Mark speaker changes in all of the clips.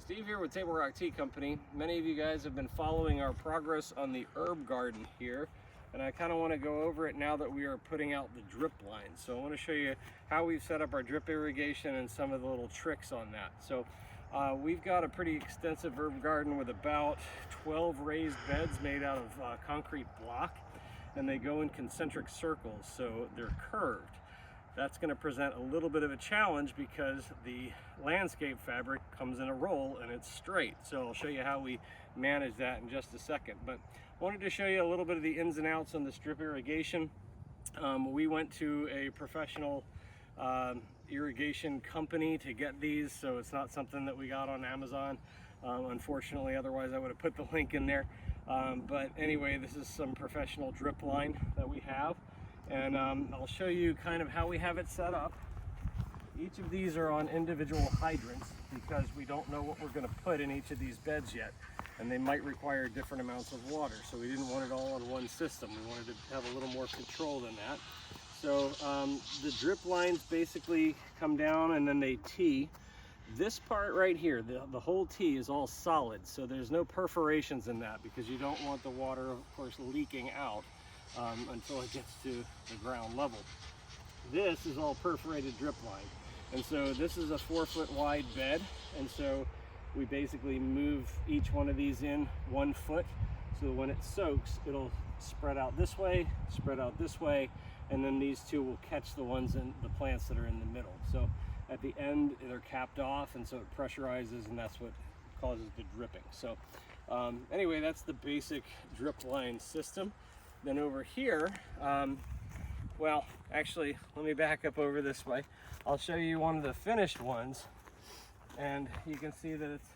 Speaker 1: Steve here with Table Rock Tea Company. Many of you guys have been following our progress on the herb garden here, and I kind of want to go over it now that we are putting out the drip line. So I want to show you how we've set up our drip irrigation and some of the little tricks on that. So we've got a pretty extensive herb garden with about 12 raised beds made out of concrete block, and they go in concentric circles, so they're curved. That's going to present a little bit of a challenge because the landscape fabric comes in a roll and it's straight. So I'll show you how we manage that in just a second. But I wanted to show you a little bit of the ins and outs on this drip irrigation. We went to a professional irrigation company to get these, so it's not something that we got on Amazon. Unfortunately, otherwise I would have put the link in there. But anyway, this is some professional drip line that we have. And I'll show you kind of how we have it set up. Each of these are on individual hydrants because we don't know what we're going to put in each of these beds yet, and they might require different amounts of water, so we didn't want it all on one system. We wanted to have a little more control than that. So the drip lines basically come down and then they tee. This part right here, the whole tee is all solid, so there's no perforations in that because you don't want the water, of course, leaking out until it gets to the ground level. This is all perforated drip line, and so this is a 4-foot wide bed, and so we basically move each one of these in 1 foot, so when it soaks it'll spread out this way, and then these two will catch the ones in the plants that are in the middle. So at the end they're capped off, and so it pressurizes, and that's what causes the dripping. So anyway, that's the basic drip line system. Then over here, well, actually, let me back up over this way. I'll show you one of the finished ones, and you can see that it's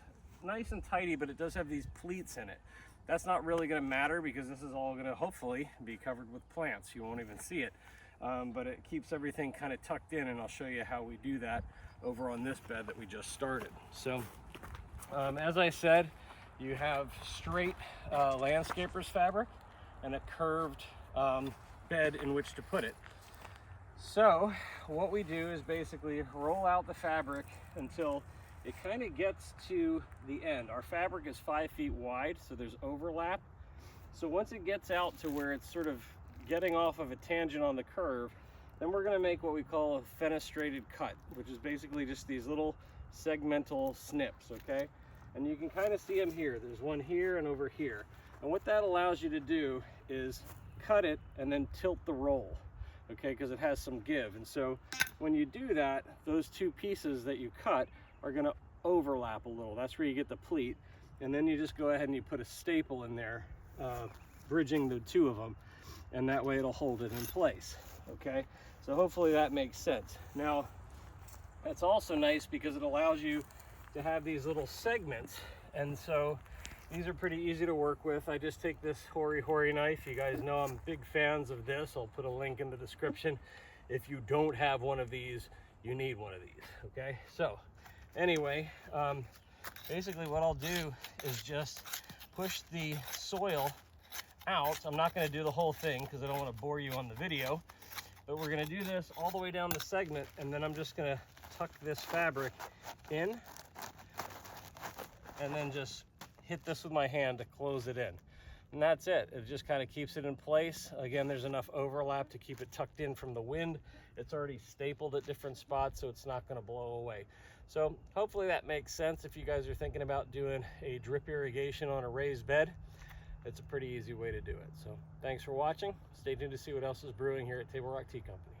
Speaker 1: nice and tidy, but it does have these pleats in it. That's not really going to matter because this is all going to hopefully be covered with plants. You won't even see it, but it keeps everything kind of tucked in, and I'll show you how we do that over on this bed that we just started. So as I said, you have straight landscaper's fabric and a curved bed in which to put it. So what we do is basically roll out the fabric until it kind of gets to the end. Our fabric is 5 feet wide, so there's overlap. So once it gets out to where it's sort of getting off of a tangent on the curve, then we're going to make what we call a fenestrated cut, which is basically just these little segmental snips, okay? And you can kind of see them here. There's one here and over here. And what that allows you to do is cut it and then tilt the roll, okay, because it has some give. And so when you do that, those two pieces that you cut are going to overlap a little. That's where you get the pleat. And then you just go ahead and you put a staple in there, bridging the two of them, and that way it'll hold it in place, okay? So hopefully that makes sense. Now, that's also nice because it allows you to have these little segments, and so these are pretty easy to work with. I just take this hori knife. You guys know I'm big fans of this. I'll put a link in the description. If you don't have one of these, you need one of these, okay? So anyway, basically what I'll do is just push the soil out. I'm not gonna do the whole thing because I don't wanna bore you on the video, but we're gonna do this all the way down the segment, and then I'm just gonna tuck this fabric in and then just hit this with my hand to close it in, and that's it. It just kind of keeps it in place. Again, there's enough overlap to keep it tucked in from the wind. It's already stapled at different spots, so it's not going to blow away. So hopefully that makes sense. If you guys are thinking about doing a drip irrigation on a raised bed, it's a pretty easy way to do it. So thanks for watching. Stay tuned to see what else is brewing here at Table Rock Tea Company.